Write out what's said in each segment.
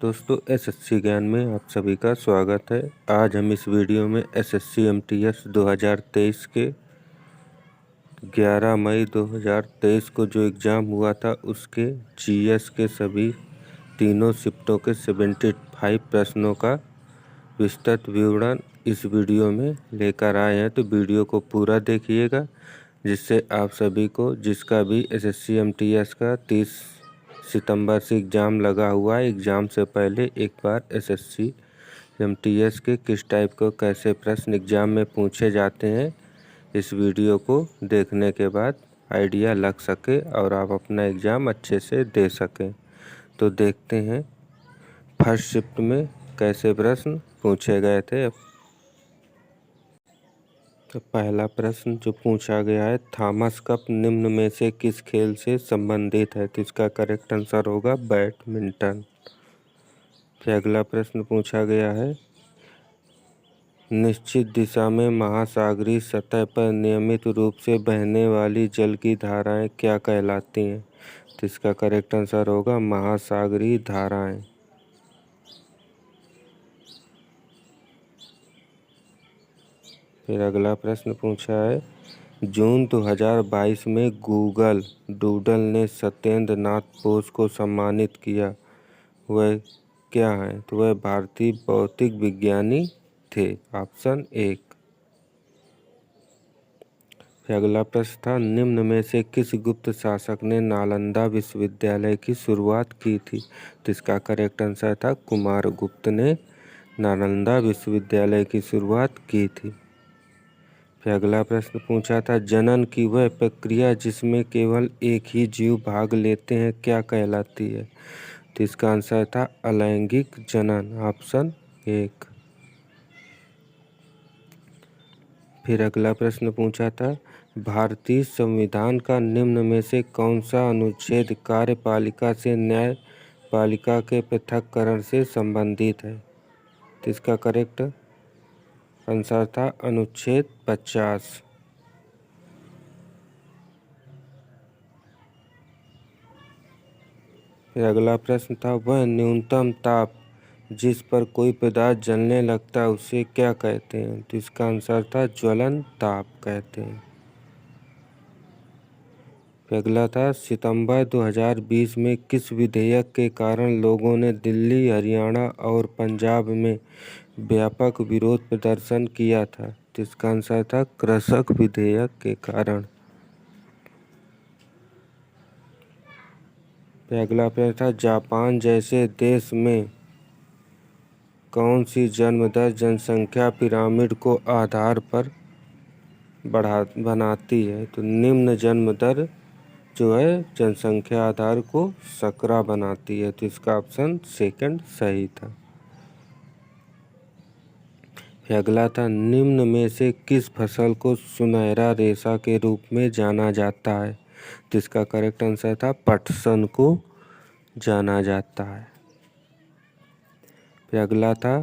दोस्तों एसएससी ज्ञान में आप सभी का स्वागत है। आज हम इस वीडियो में एसएससी एमटीएस 2023 के 11 मई 2023 को जो एग्ज़ाम हुआ था उसके जीएस के सभी तीनों शिफ्टों के 75 प्रश्नों का विस्तृत विवरण इस वीडियो में लेकर आए हैं। तो वीडियो को पूरा देखिएगा, जिससे आप सभी को जिसका भी एसएससी एमटीएस का 30 सितंबर से एग्ज़ाम लगा हुआ है, एग्ज़ाम से पहले एक बार एसएससी एमटीएस के किस टाइप को कैसे प्रश्न एग्ज़ाम में पूछे जाते हैं, इस वीडियो को देखने के बाद आइडिया लग सके और आप अपना एग्ज़ाम अच्छे से दे सकें। तो देखते हैं फर्स्ट शिफ्ट में कैसे प्रश्न पूछे गए थे। तो पहला प्रश्न जो पूछा गया है, थॉमस कप निम्न में से किस खेल से संबंधित है? तो इसका करेक्ट आंसर होगा बैडमिंटन। फिर अगला प्रश्न पूछा गया है, निश्चित दिशा में महासागरीय सतह पर नियमित रूप से बहने वाली जल की धाराएं क्या कहलाती हैं? तो इसका करेक्ट आंसर होगा महासागरीय धाराएं। फिर अगला प्रश्न पूछा है, जून 2022 में गूगल डूडल ने सत्येंद्र नाथ बोस को सम्मानित किया, वह क्या है? तो वह भारतीय भौतिक विज्ञानी थे। ऑप्शन 1। फिर अगला प्रश्न था, निम्न में से किस गुप्त शासक ने नालंदा विश्वविद्यालय की शुरुआत की थी? तो इसका करेक्ट आंसर था कुमारगुप्त ने नालंदा विश्वविद्यालय की शुरुआत की थी। फिर अगला प्रश्न पूछा था, जनन की वह प्रक्रिया जिसमें केवल एक ही जीव भाग लेते हैं क्या कहलाती है? तो इसका आंसर था अलैंगिक जनन। ऑप्शन 1। फिर अगला प्रश्न पूछा था, भारतीय संविधान का निम्न में से कौन सा अनुच्छेद कार्यपालिका से न्यायपालिका के पृथक्करण से संबंधित है? तो इसका करेक्ट आंसर था अनुच्छेद 50। फिर अगला प्रश्न था, वह न्यूनतम ताप जिस पर कोई पदार्थ जलने लगता है उसे क्या कहते हैं? तो इसका आंसर था ज्वलन ताप कहते हैं। फिर अगला था, सितंबर 2020 में किस विधेयक के कारण लोगों ने दिल्ली, हरियाणा और पंजाब में व्यापक विरोध प्रदर्शन किया था? तो इसका आंसर था कृषक विधेयक के कारण। फिर अगला प्रश्न था, जापान जैसे देश में कौन सी जन्म दर जनसंख्या पिरामिड को आधार पर बनाती है? तो निम्न जन्म दर जो है जनसंख्या आधार को सकरा बनाती है। तो इसका ऑप्शन 2 सही था। फिर अगला था, निम्न में से किस फसल को सुनहरा रेशा के रूप में जाना जाता है? तो इसका करेक्ट आंसर था पटसन को जाना जाता है। फिर अगला था,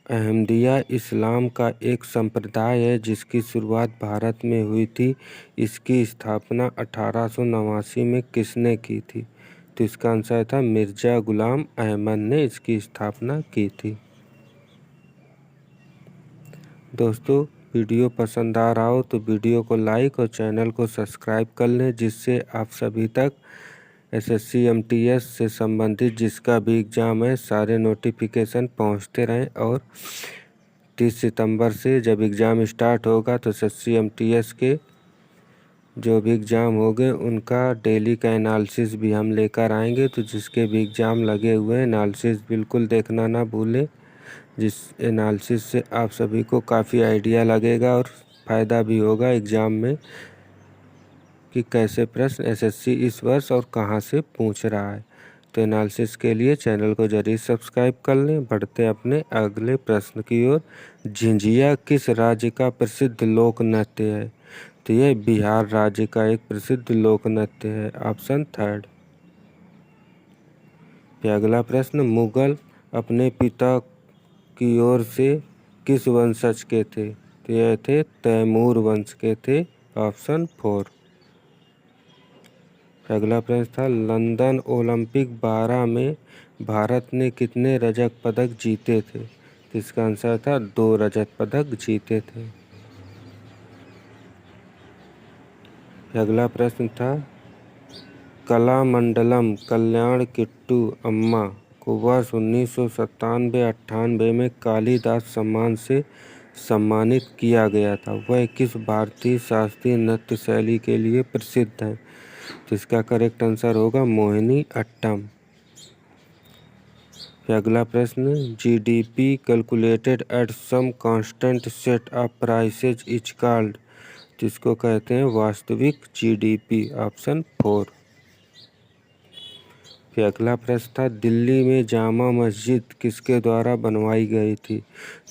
अहमदिया इस्लाम का एक संप्रदाय है जिसकी शुरुआत भारत में हुई थी। इसकी स्थापना 1889 में किसने की थी? तो इसका आंसर था मिर्ज़ा गुलाम अहमद ने इसकी स्थापना की थी। दोस्तों वीडियो पसंद आ रहा हो तो वीडियो को लाइक और चैनल को सब्सक्राइब कर लें, जिससे आप सभी तक एसएससी एमटीएस से संबंधित जिसका भी एग्ज़ाम है सारे नोटिफिकेशन पहुंचते रहें। और 30 सितंबर से जब एग्ज़ाम स्टार्ट होगा तो एसएससी एमटीएस के जो भी एग्ज़ाम होंगे उनका डेली का एनालिसिस भी हम लेकर आएंगे। तो जिसके भी एग्ज़ाम लगे हुए हैं एनालिसिस बिल्कुल देखना ना भूलें, जिस एनालिसिस से आप सभी को काफ़ी आइडिया लगेगा और फ़ायदा भी होगा एग्ज़ाम में कि कैसे प्रश्न एसएससी इस वर्ष और कहां से पूछ रहा है। तो एनालिसिस के लिए चैनल को जरूर सब्सक्राइब कर लें। बढ़ते अपने अगले प्रश्न की ओर। झिंझिया किस राज्य का प्रसिद्ध लोक नृत्य है? तो यह बिहार राज्य का एक प्रसिद्ध लोक नृत्य है। ऑप्शन 3। फिर अगला प्रश्न, मुगल अपने पिता की ओर से किस वंशज के थे? तो यह थे तैमूर वंश के थे। ऑप्शन 4। फिर अगला प्रश्न था लंदन ओलंपिक 12 में भारत ने कितने रजत पदक जीते थे? तो इसका आंसर था 2 रजत पदक जीते थे। फिर अगला प्रश्न था कलामंडलम कल्याण किट्टू अम्मा को वर्ष 1997-98 में कालिदास सम्मान से सम्मानित किया गया था। वह किस भारतीय शास्त्रीय नृत्य शैली के लिए प्रसिद्ध है? तो इसका करेक्ट आंसर होगा मोहिनी अट्टम। फिर अगला प्रश्न GDP calculated at some constant set of prices is called, जिसको कहते हैं वास्तविक जीडीपी। ऑप्शन 4। फिर अगला प्रश्न था दिल्ली में जामा मस्जिद किसके द्वारा बनवाई गई थी?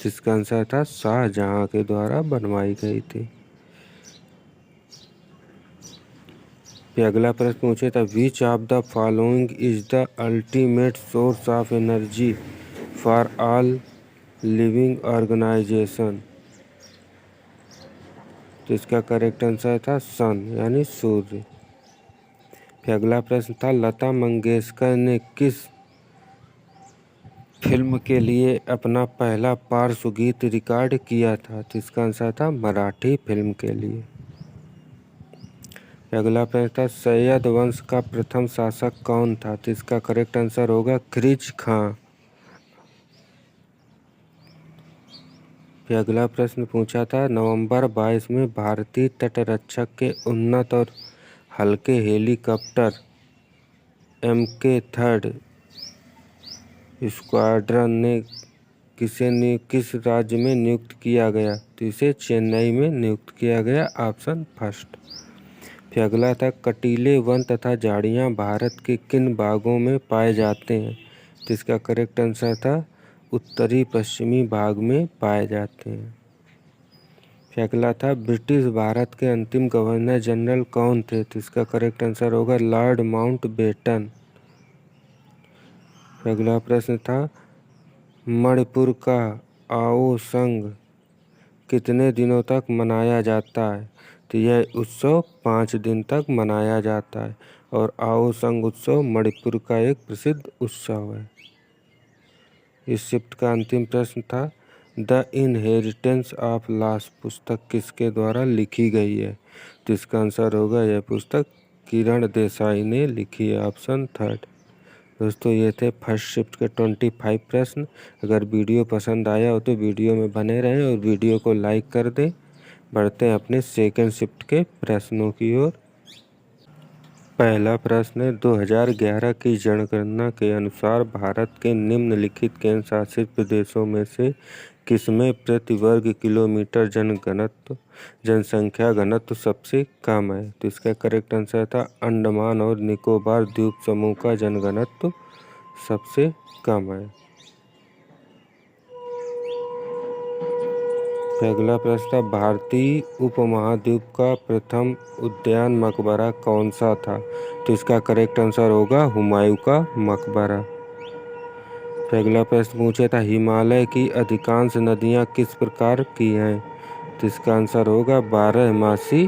जिसका आंसर था शाहजहां के द्वारा बनवाई गई थी। फिर अगला प्रश्न पूछे था which of the following is the ultimate source of energy for all living organisation? तो इसका करेक्ट आंसर था सन यानी सूर्य। फिर अगला प्रश्न था लता मंगेशकर ने किस फिल्म के लिए अपना पहला पार्श्व गीत रिकॉर्ड किया था? तो इसका आंसर था मराठी फिल्म के लिए। अगला प्रश्न था सैयद वंश का प्रथम शासक कौन था? तो इसका करेक्ट आंसर होगा खिरिज खां। फिर अगला प्रश्न पूछा था नवंबर 22 में भारतीय तटरक्षक के उन्नत और हल्के हेलीकॉप्टर MK-3 स्क्वाड्रन ने किस राज्य में नियुक्त किया गया? तो इसे चेन्नई में नियुक्त किया गया। Option first. फिर अगला था कटीले वन तथा झाड़ियाँ भारत के किन भागों में पाए जाते हैं? तो इसका करेक्ट आंसर था उत्तरी पश्चिमी भाग में पाए जाते हैं। फिर अगला था ब्रिटिश भारत के अंतिम गवर्नर जनरल कौन थे? तो इसका करेक्ट आंसर होगा लॉर्ड माउंटबेटन। अगला प्रश्न था मणिपुर का आओ संघ कितने दिनों तक मनाया जाता है? तो यह उत्सव 5 दिन तक मनाया जाता है और आओ संघ उत्सव मणिपुर का एक प्रसिद्ध उत्सव है। इस शिफ्ट का अंतिम प्रश्न था द इनहेरिटेंस ऑफ लॉस पुस्तक किसके द्वारा लिखी गई है? तो इसका आंसर होगा यह पुस्तक किरण देसाई ने लिखी है। Option third. दोस्तों ये थे फर्स्ट शिफ्ट के 25 प्रश्न। अगर वीडियो पसंद आया हो तो वीडियो में बने रहें और वीडियो को लाइक कर दें। बढ़ते हैं अपने सेकंड शिफ्ट के प्रश्नों की ओर। पहला प्रश्न है 2011 की जनगणना के अनुसार भारत के निम्नलिखित केंद्र शासित प्रदेशों में से किसमें प्रति वर्ग किलोमीटर जनसंख्या घनत्व सबसे कम है? तो इसका करेक्ट आंसर था अंडमान और निकोबार द्वीप समूह का जनघनत्व सबसे कम है। अगला प्रश्न था भारतीय उपमहाद्वीप का प्रथम उद्यान मकबरा कौन सा था? तो इसका करेक्ट आंसर होगा हुमायूं का मकबरा। अगला प्रश्न पूछे था हिमालय की अधिकांश नदियां किस प्रकार की हैं? तो इसका आंसर होगा 12मासी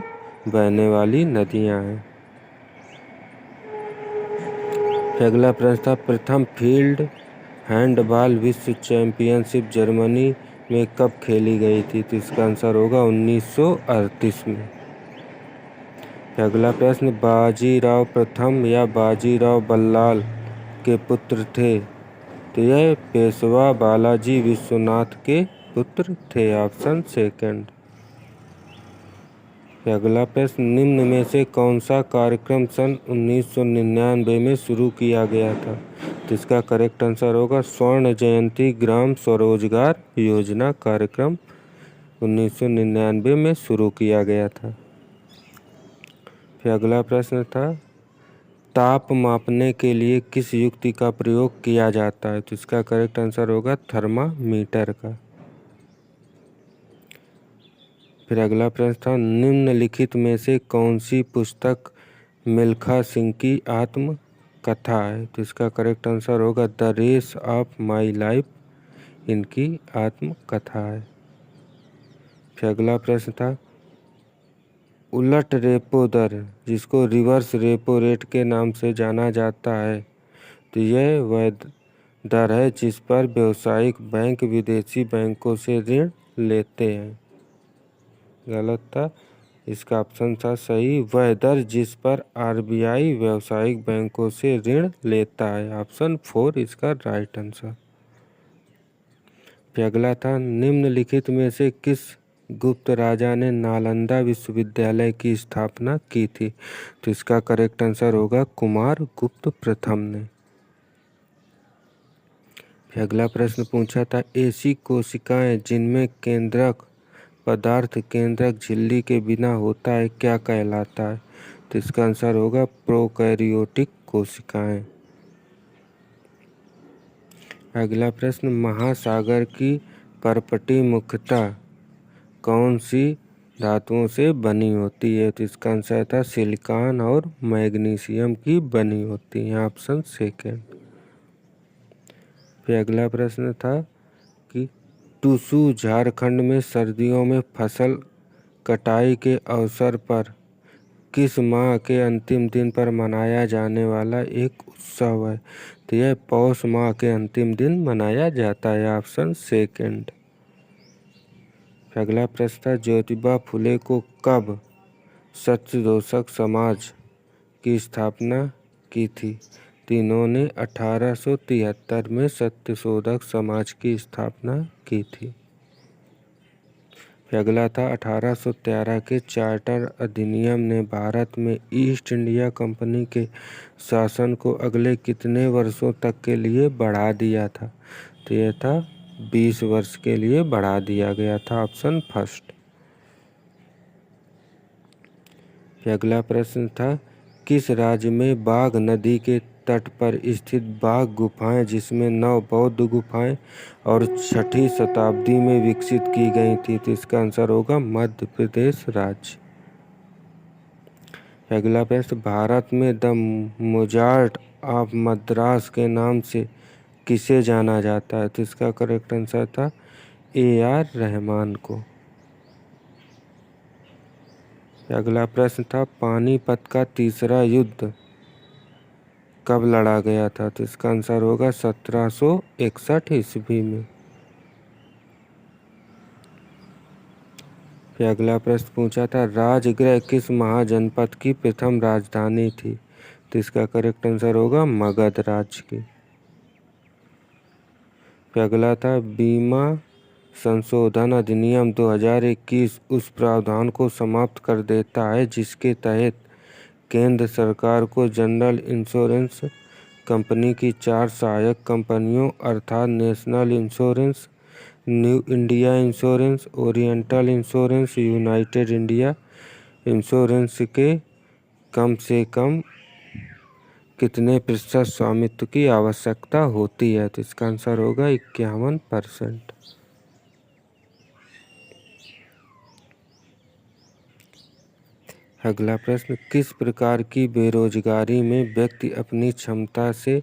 बहने वाली नदियां हैं। अगला प्रश्न था प्रथम फील्ड हैंडबॉल विश्व चैंपियनशिप जर्मनी में कब खेली गई थी? तो इसका आंसर होगा 1938 में। अगला प्रश्न बाजीराव प्रथम या बाजीराव बल्लाल के पुत्र थे? तो यह पेशवा बालाजी विश्वनाथ के पुत्र थे। Option second. अगला प्रश्न निम्न में से कौन सा कार्यक्रम सन 1999 में शुरू किया गया था? तो इसका करेक्ट आंसर होगा स्वर्ण जयंती ग्राम स्वरोजगार योजना कार्यक्रम 1999 में शुरू किया गया था। फिर अगला प्रश्न था ताप मापने के लिए किस युक्ति का प्रयोग किया जाता है? तो इसका करेक्ट आंसर होगा थर्मामीटर का। फिर अगला प्रश्न था निम्नलिखित में से कौन सी पुस्तक मिल्खा सिंह की आत्मकथा है? तो इसका करेक्ट आंसर होगा the race of my life इनकी आत्मकथा है। फिर अगला प्रश्न था उलट रेपो दर, जिसको रिवर्स रेपो रेट के नाम से जाना जाता है, तो यह वह दर है जिस पर व्यावसायिक बैंक विदेशी बैंकों से ऋण लेते हैं। गलत था, इसका ऑप्शन था सही, वह दर जिस पर आरबीआई व्यावसायिक बैंकों से ऋण लेता है। ऑप्शन 4 इसका राइट आंसर। फिर अगला था, निम्नलिखित में से किस गुप्त राजा ने नालंदा विश्वविद्यालय की स्थापना की थी? तो इसका करेक्ट आंसर होगा कुमार गुप्त प्रथम ने। फिर अगला प्रश्न पूछा था, ऐसी कोशिकाएं जिनमें केंद्रक पदार्थ केंद्रक झिल्ली के बिना होता है क्या कहलाता है? तो इसका आंसर होगा प्रोकैरियोटिक कोशिकाएं। अगला प्रश्न, महासागर की परपटी मुख्यतः कौन सी धातुओं से बनी होती है? तो इसका आंसर था सिलिकॉन और मैग्नीशियम की बनी होती है। Option second. फिर अगला प्रश्न था कि टुसू झारखंड में सर्दियों में फसल कटाई के अवसर पर किस माह के अंतिम दिन पर मनाया जाने वाला एक उत्सव है? तो यह पौष माह के अंतिम दिन मनाया जाता है। Option second. अगला प्रश्न था, ज्योतिबा फुले को कब सत्यशोधक समाज की स्थापना की थी? तो इन्होंने 1873 में सत्यशोधक समाज की स्थापना की थी। अगला था, 1813 के चार्टर अधिनियम ने भारत में ईस्ट इंडिया कंपनी के शासन को अगले कितने वर्षों तक के लिए बढ़ा दिया था? तो यह था 20 वर्ष के लिए बढ़ा दिया गया था। Option first. अगला प्रश्न था, किस राज्य में बाघ नदी के तट पर स्थित बाघ गुफाएं, जिसमें 9 बौद्ध गुफाएं और 6ठी शताब्दी में विकसित की गई थी? तो इसका आंसर होगा मध्य प्रदेश राज्य। अगला प्रश्न, भारत में द मोजार्ट ऑफ मद्रास के नाम से किसे जाना जाता है? तो इसका करेक्ट आंसर था AR रहमान को। अगला प्रश्न था, पानीपत का तीसरा युद्ध कब लड़ा गया था? तो इसका आंसर होगा 1761 ईस्वी में। फिर अगला प्रश्न पूछा था, राजगृह किस महाजनपद की प्रथम राजधानी थी? तो इसका करेक्ट आंसर होगा मगध राज्य की। फिर अगला था, बीमा संशोधन अधिनियम 2021 उस प्रावधान को समाप्त कर देता है जिसके तहत केंद्र सरकार को जनरल इंश्योरेंस कंपनी की 4 सहायक कंपनियों अर्थात national insurance, new India insurance, oriental insurance, United India insurance के कम से कम कितने प्रतिशत स्वामित्व की आवश्यकता होती है? तो इसका आंसर होगा 51%। अगला प्रश्न, किस प्रकार की बेरोजगारी में व्यक्ति अपनी क्षमता से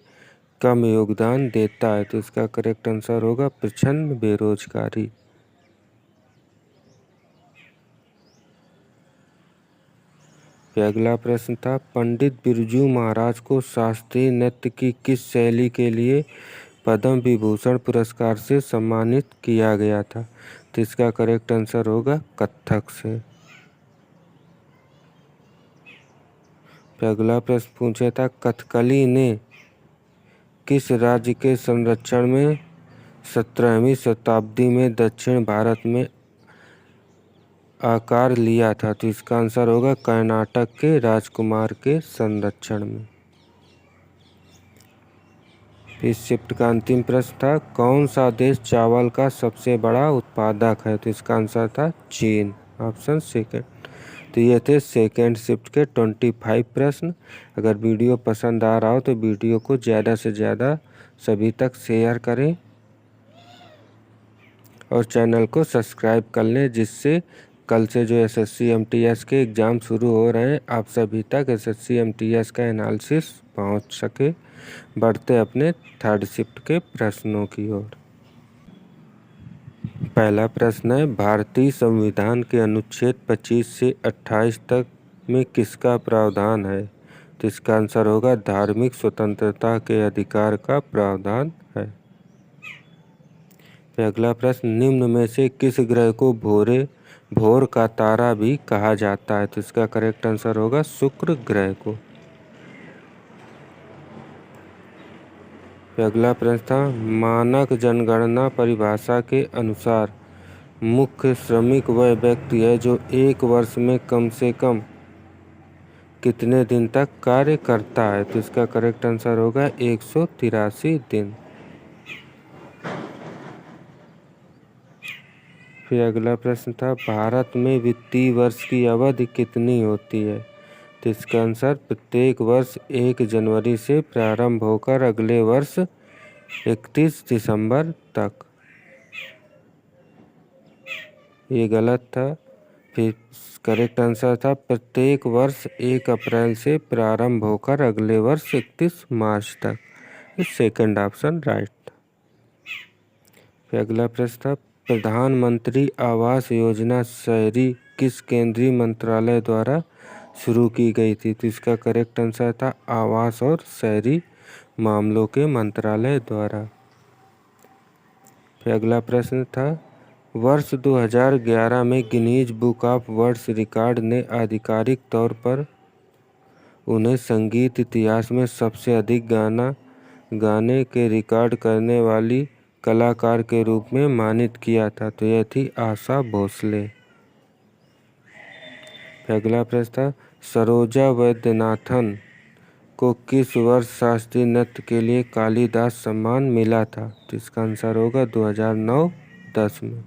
कम योगदान देता है? तो इसका करेक्ट आंसर होगा प्रच्छन्न बेरोजगारी। अगला प्रश्न था, पंडित बिरजू महाराज को शास्त्रीय नृत्य की किस शैली के लिए पद्म विभूषण पुरस्कार से सम्मानित किया गया था? तो इसका करेक्ट आंसर होगा कथक से। अगला प्रश्न पूछा था, कथकली ने किस राज्य के संरक्षण में 17वीं शताब्दी में दक्षिण भारत में आकार लिया था? तो इसका आंसर होगा कर्नाटक के राजकुमार के संरक्षण में। इस शिफ्ट का अंतिम प्रश्न था, कौन सा देश चावल का सबसे बड़ा उत्पादक है? तो इसका आंसर था चीन। Option second. तो ये थे सेकेंड शिफ्ट के 25 प्रश्न। अगर वीडियो पसंद आ रहा हो तो वीडियो को ज़्यादा से ज़्यादा सभी तक शेयर करें और चैनल को सब्सक्राइब कर लें, जिससे कल से जो SSC MTS के एग्ज़ाम शुरू हो रहे हैं आप सभी तक SSC MTS का एनालिसिस पहुंच सके। बढ़ते अपने थर्ड शिफ्ट के प्रश्नों की ओर। पहला प्रश्न है, भारतीय संविधान के अनुच्छेद 25 से 28 तक में किसका प्रावधान है? तो इसका आंसर होगा धार्मिक स्वतंत्रता के अधिकार का प्रावधान है। अगला प्रश्न, निम्न में से किस ग्रह को भोर का तारा भी कहा जाता है? तो इसका करेक्ट आंसर होगा शुक्र ग्रह को। अगला प्रश्न था, मानक जनगणना परिभाषा के अनुसार मुख्य श्रमिक वह व्यक्ति है जो एक वर्ष में कम से कम कितने दिन तक कार्य करता है? तो इसका करेक्ट आंसर होगा 183 दिन। फिर अगला प्रश्न था, भारत में वित्तीय वर्ष की अवधि कितनी होती है? तो इसका आंसर प्रत्येक वर्ष 1 जनवरी से प्रारंभ होकर अगले वर्ष 31 दिसंबर तक। ये गलत था। फिर करेक्ट आंसर था प्रत्येक वर्ष 1 अप्रैल से प्रारंभ होकर अगले वर्ष 31 मार्च तक। सेकंड ऑप्शन राइट था। फिर अगला प्रश्न था, प्रधानमंत्री आवास योजना शहरी किस केंद्रीय मंत्रालय द्वारा शुरू की गई थी? तो इसका करेक्ट आंसर था आवास और शहरी मामलों के मंत्रालय द्वारा। फिर अगला प्रश्न था, वर्ष 2011 में Guinness book of world record ने आधिकारिक तौर पर उन्हें संगीत इतिहास में सबसे अधिक गाने के रिकॉर्ड करने वाली कलाकार के रूप में मानित किया था। तो यह थी आशा भोसले। अगला प्रश्न था, सरोजा वैद्यनाथन को किस वर्ष शास्त्रीय नृत्य के लिए कालिदास सम्मान मिला था? तो इसका आंसर होगा 2009-10 में।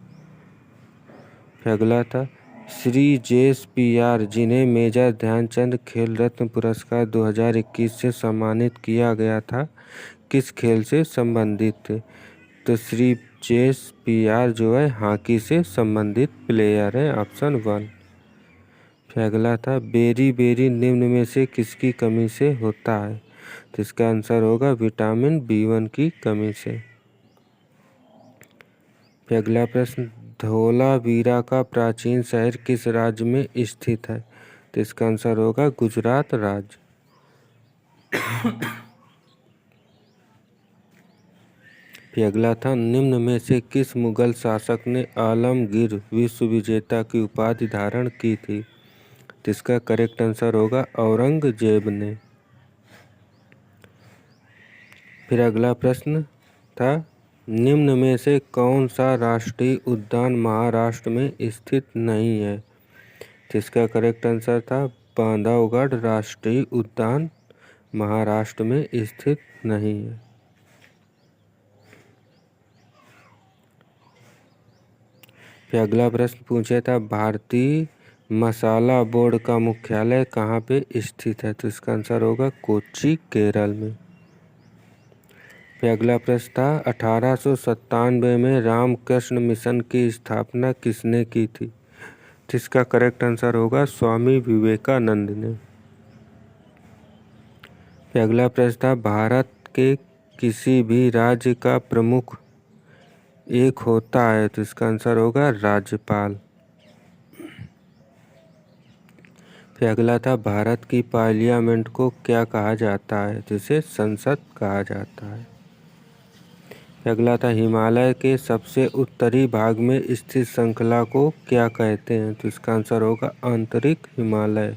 अगला था, श्री JSPR जिन्हें मेजर ध्यानचंद खेल रत्न पुरस्कार 2021 से सम्मानित किया गया था, किस खेल से संबंधित थे? तो श्री JSPR जो है हॉकी से संबंधित प्लेयर है, ऑप्शन 1। फिर अगला था, बेरी बेरी निम्न में से किसकी कमी से होता है? तो इसका आंसर होगा विटामिन B1 की कमी से। फिर अगला प्रश्न, धोलावीरा का प्राचीन शहर किस राज्य में स्थित है? तो इसका आंसर होगा गुजरात राज्य। फिर अगला था, निम्न में से किस मुगल शासक ने आलमगीर विश्व विजेता की उपाधि धारण की थी? तो इसका करेक्ट आंसर होगा औरंगजेब ने। फिर अगला प्रश्न था, निम्न में से कौन सा राष्ट्रीय उद्यान महाराष्ट्र में स्थित नहीं है? तो इसका करेक्ट आंसर था बांधवगढ़ राष्ट्रीय उद्यान महाराष्ट्र में स्थित नहीं है। फिर अगला प्रश्न पूछा था, भारतीय मसाला बोर्ड का मुख्यालय कहाँ पे स्थित है? तो इसका आंसर होगा कोच्चि केरल में। फिर अगला प्रश्न था, 1897 में रामकृष्ण मिशन की स्थापना किसने की थी? जिसका करेक्ट आंसर होगा स्वामी विवेकानंद ने। फिर अगला प्रश्न था, भारत के किसी भी राज्य का प्रमुख एक होता है, तो इसका आंसर होगा राज्यपाल। फिर अगला था, भारत की पार्लियामेंट को क्या कहा जाता है? जिसे संसद कहा जाता है। अगला था, हिमालय के सबसे उत्तरी भाग में स्थित श्रृंखला को क्या कहते हैं? तो इसका आंसर होगा आंतरिक हिमालय।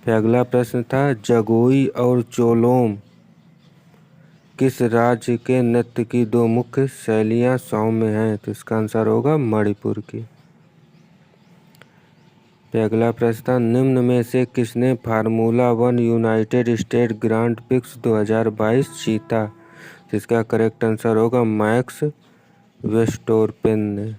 फिर अगला प्रश्न था, जगोई और चोलोम किस राज्य के नृत्य की दो मुख्य शैलियाँ सौम्य हैं? तो इसका आंसर होगा मणिपुर की। फिर अगला प्रश्न था, निम्न में से किसने formula 1 United state grand prix 2022 जीता? जिसका करेक्ट आंसर होगा मैक्स वेस्टोरपेन ने।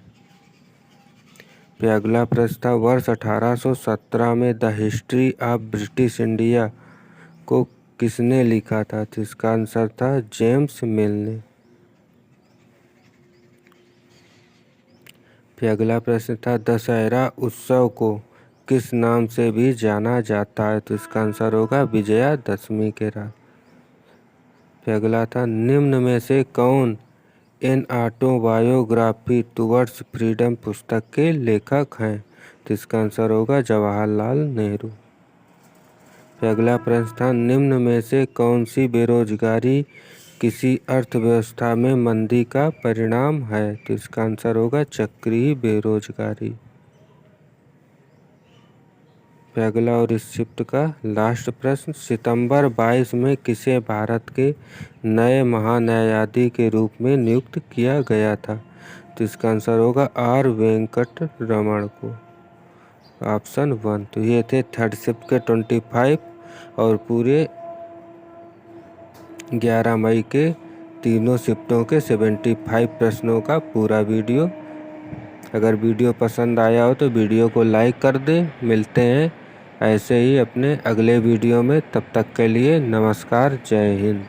फिर अगला प्रश्न था, वर्ष 1817 में the history of British India को किसने लिखा था? तो इसका आंसर था जेम्स मिल ने। फिर अगला प्रश्न था, दशहरा उत्सव को किस नाम से भी जाना जाता है? तो इसका आंसर होगा विजयादशमी के रात। फिर अगला था, निम्न में से कौन एन ऑटोबायोग्राफी टुवर्ड्स फ्रीडम पुस्तक के लेखक हैं? तो इसका आंसर होगा जवाहरलाल नेहरू। फिर अगला प्रश्न था, निम्न में से कौन सी बेरोजगारी किसी अर्थव्यवस्था में मंदी का परिणाम है? तो इसका आंसर होगा चक्रीय बेरोजगारी। फिर अगला और इस शिफ्ट का लास्ट प्रश्न, सितंबर 22 में किसे भारत के नए महान्यायाधीश के रूप में नियुक्त किया गया था? तो इसका आंसर होगा आर वेंकट रमण को, ऑप्शन 1। तो ये थे थर्ड शिफ्ट के 25 और पूरे 11 मई के तीनों शिफ्टों के 75 प्रश्नों का पूरा वीडियो। अगर वीडियो पसंद आया हो तो वीडियो को लाइक कर दें। मिलते हैं ऐसे ही अपने अगले वीडियो में, तब तक के लिए नमस्कार, जय हिंद।